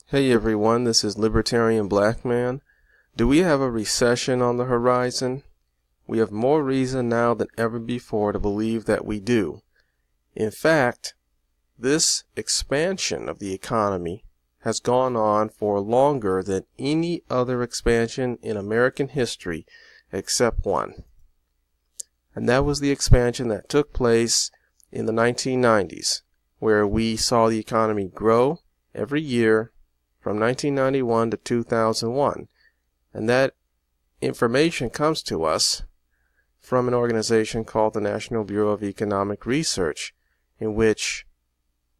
Hey everyone, this is Libertarian Black Man. Do we have a recession on the horizon? We have more reason now than ever before to believe that we do. In fact, this expansion of the economy has gone on for longer than any other expansion in American history except one. And that was the expansion that took place in the 1990s, where we saw the economy grow every year from 1991 to 2001. And that information comes to us from an organization called the National Bureau of Economic Research, in which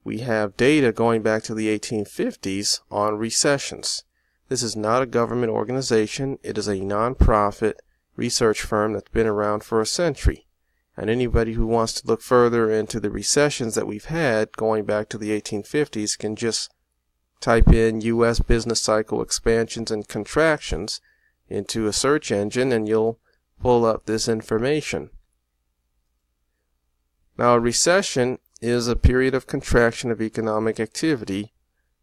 we have data going back to the 1850s on recessions. This is not a government organization. It is a non-profit research firm that's been around for a century. And anybody who wants to look further into the recessions that we've had going back to the 1850s can just type in U.S. business cycle expansions and contractions into a search engine and you'll pull up this information. Now, a recession is a period of contraction of economic activity,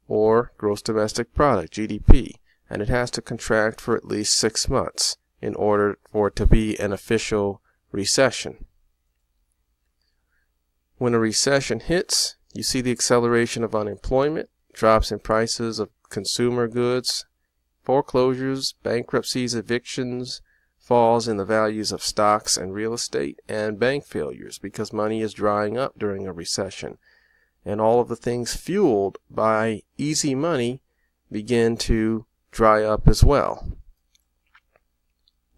or gross domestic product, GDP, and it has to contract for at least 6 months in order for it to be an official recession. When a recession hits, you see the acceleration of unemployment, drops in prices of consumer goods, foreclosures, bankruptcies, evictions, falls in the values of stocks and real estate, and bank failures because money is drying up during a recession. And all of the things fueled by easy money begin to dry up as well.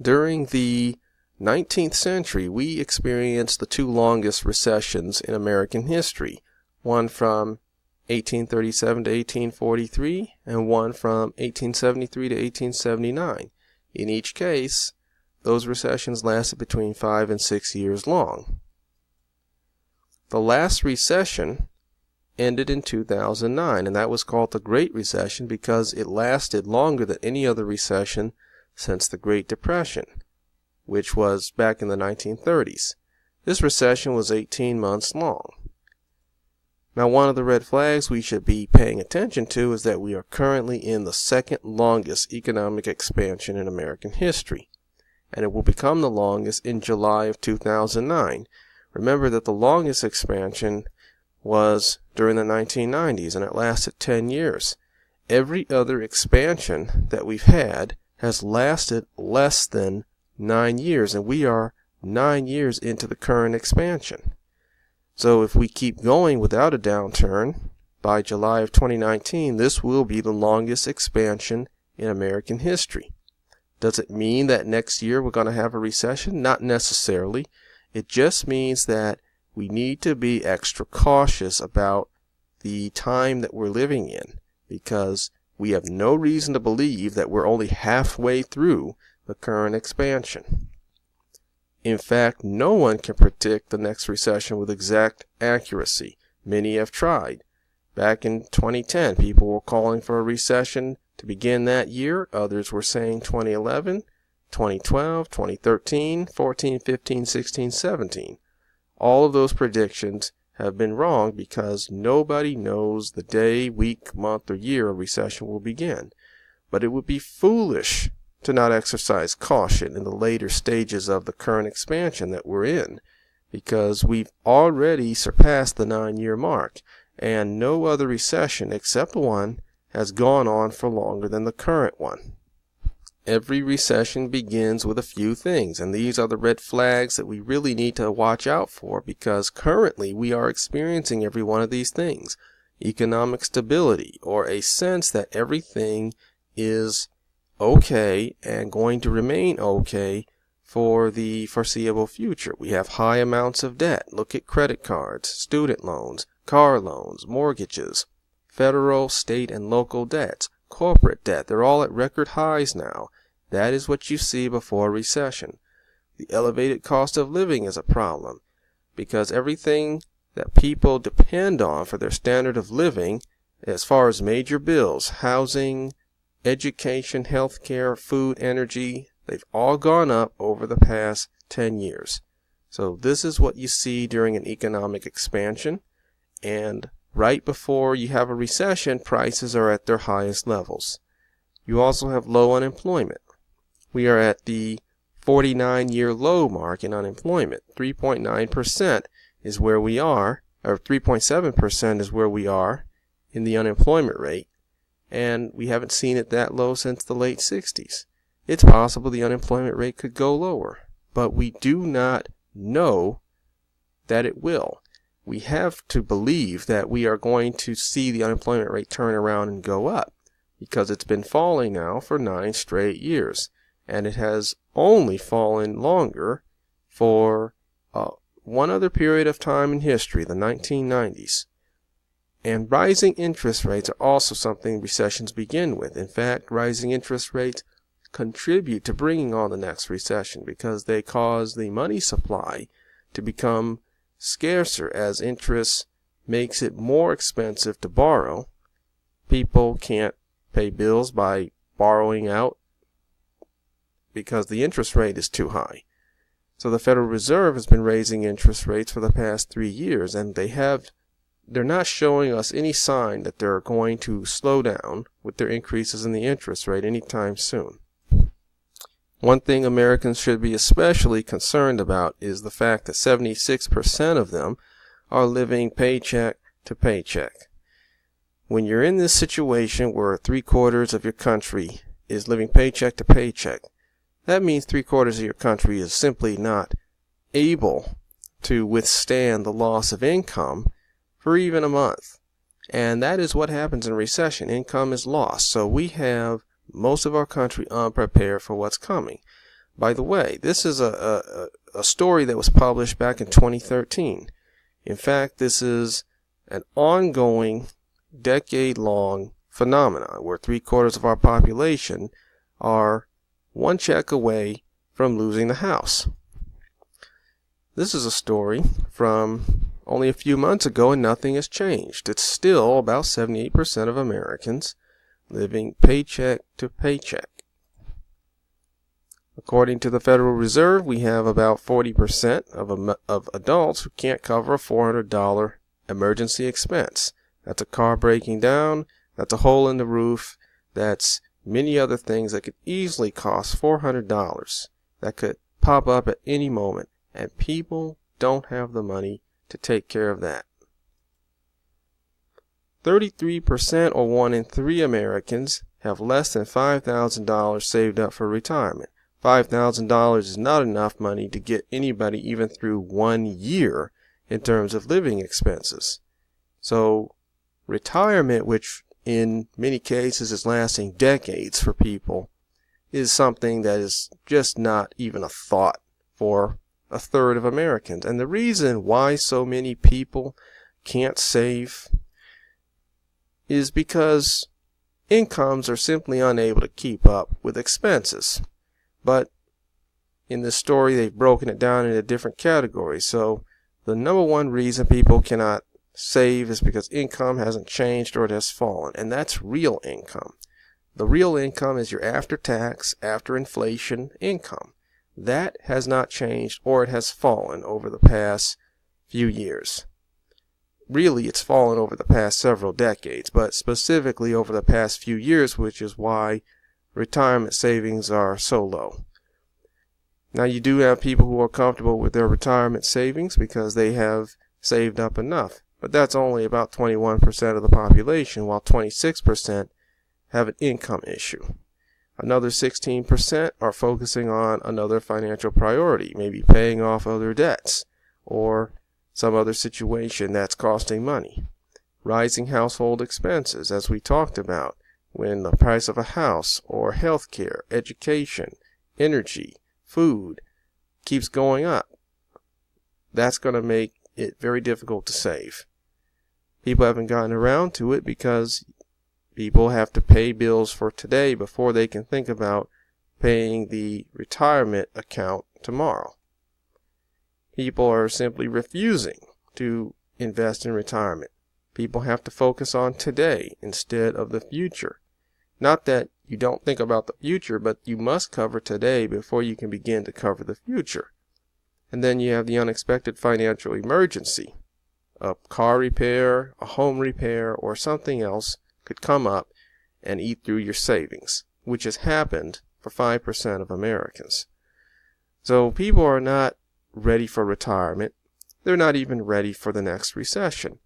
During the 19th century, we experienced the two longest recessions in American history, one from 1837 to 1843 and one from 1873 to 1879. In each case, those recessions lasted between 5 and 6 years long. The last recession ended in 2009, and that was called the Great Recession because it lasted longer than any other recession since the Great Depression, which was back in the 1930s. This recession was 18 months long. Now, one of the red flags we should be paying attention to is that we are currently in the second longest economic expansion in American history, and it will become the longest in July of 2009. Remember that the longest expansion was during the 1990s, and it lasted 10 years. Every other expansion that we've had has lasted less than 9 years, and we are 9 years into the current expansion. So if we keep going without a downturn, by July of 2019, this will be the longest expansion in American history. Does it mean that next year we're going to have a recession? Not necessarily. It just means that we need to be extra cautious about the time that we're living in, because we have no reason to believe that we're only halfway through the current expansion. In fact, no one can predict the next recession with exact accuracy. Many have tried. Back in 2010, people were calling for a recession to begin that year. Others were saying 2011, 2012, 2013, 14, 15, 16, 17. All of those predictions have been wrong because nobody knows the day, week, month, or year a recession will begin. But it would be foolish to not exercise caution in the later stages of the current expansion that we're in, because we've already surpassed the 9-year mark, and no other recession except one has gone on for longer than the current one. Every recession begins with a few things, and these are the red flags that we really need to watch out for, because currently we are experiencing every one of these things. Economic stability, or a sense that everything is okay and going to remain okay for the foreseeable future. We have high amounts of debt. Look at credit cards, student loans, car loans, mortgages, federal, state, and local debts, corporate debt. They're all at record highs now. That is what you see before a recession. The elevated cost of living is a problem because everything that people depend on for their standard of living, as far as major bills, housing, education, healthcare, food, energy, they've all gone up over the past 10 years. So this is what you see during an economic expansion, and right before you have a recession, prices are at their highest levels. You also have low unemployment. We are at the 49-year low mark in unemployment. 3.9% is where we are, or 3.7% is where we are in the unemployment rate, and we haven't seen it that low since the late 60s. It's possible the unemployment rate could go lower, but we do not know that it will. We have to believe that we are going to see the unemployment rate turn around and go up, because it's been falling now for 9 straight years, and it has only fallen longer for one other period of time in history, the 1990s. And rising interest rates are also something recessions begin with. In fact, rising interest rates contribute to bringing on the next recession because they cause the money supply to become scarcer as interest makes it more expensive to borrow. People can't pay bills by borrowing out because the interest rate is too high. So the Federal Reserve has been raising interest rates for the past 3 years, and they're not showing us any sign that they're going to slow down with their increases in the interest rate anytime soon. One thing Americans should be especially concerned about is the fact that 76% of them are living paycheck to paycheck. When you're in this situation where 3/4 of your country is living paycheck to paycheck, that means 3/4 of your country is simply not able to withstand the loss of income for even a month. And that is what happens in a recession. Income is lost. So we have most of our country unprepared for what's coming. By the way, this is a story that was published back in 2013. In fact, this is an ongoing, decade-long phenomenon where 3/4 of our population are one check away from losing the house. This is a story from only a few months ago, and nothing has changed. It's still about 78% of Americans living paycheck to paycheck. According to the Federal Reserve, we have about 40% of adults who can't cover a $400 emergency expense. That's a car breaking down, that's a hole in the roof, that's many other things that could easily cost $400 that could pop up at any moment, and people don't have the money to take care of that. 33% or 1 in 3 Americans have less than $5,000 saved up for retirement. $5,000 is not enough money to get anybody even through 1 year in terms of living expenses. So retirement, which in many cases is lasting decades for people, is something that is just not even a thought for 1/3 of Americans. And the reason why so many people can't save is because incomes are simply unable to keep up with expenses. But in this story, they've broken it down into different categories. So the number one reason people cannot save is because income hasn't changed or it has fallen, and that's real income. The real income is your after-tax, after-inflation income. That has not changed or it has fallen over the past few years. Really, it's fallen over the past several decades, but specifically over the past few years, which is why retirement savings are so low. Now, you do have people who are comfortable with their retirement savings because they have saved up enough, but that's only about 21% of the population, while 26% have an income issue. Another 16% are focusing on another financial priority, maybe paying off other debts or some other situation that's costing money. Rising household expenses, as we talked about, when the price of a house or health care, education, energy, food keeps going up. That's going to make it very difficult to save. People haven't gotten around to it because people have to pay bills for today before they can think about paying the retirement account tomorrow. People are simply refusing to invest in retirement. People have to focus on today instead of the future. Not that you don't think about the future, but you must cover today before you can begin to cover the future. And then you have the unexpected financial emergency a car repair, a home repair, or something else could come up and eat through your savings, which has happened for 5% of Americans. So people are not ready for retirement. They're not even ready for the next recession.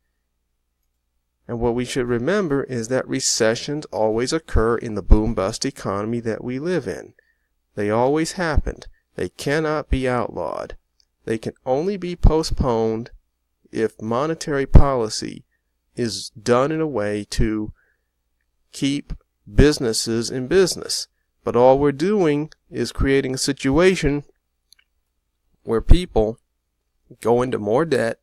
And what we should remember is that recessions always occur in the boom-bust economy that we live in. They always happened. They cannot be outlawed. They can only be postponed if monetary policy is done in a way to keep businesses in business. But all we're doing is creating a situation where people go into more debt,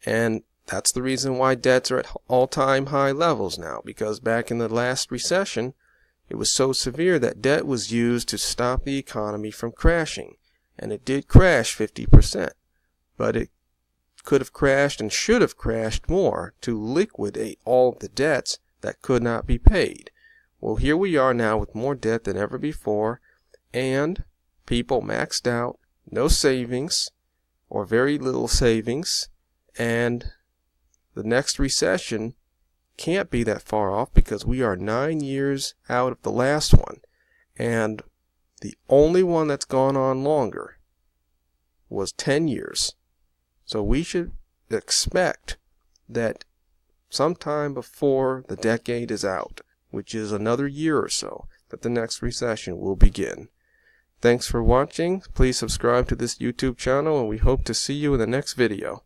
and that's the reason why debts are at all-time high levels now, because back in the last recession, it was so severe that debt was used to stop the economy from crashing. And it did crash 50%, but it could have crashed and should have crashed more to liquidate all the debts that could not be paid. Well, here we are now with more debt than ever before, and people maxed out, no savings, or very little savings, and the next recession can't be that far off because we are 9 years out of the last one, and the only one that's gone on longer was 10 years. So we should expect that sometime before the decade is out, which is another year or so, that the next recession will begin. Thanks for watching. Please subscribe to this YouTube channel, and we hope to see you in the next video.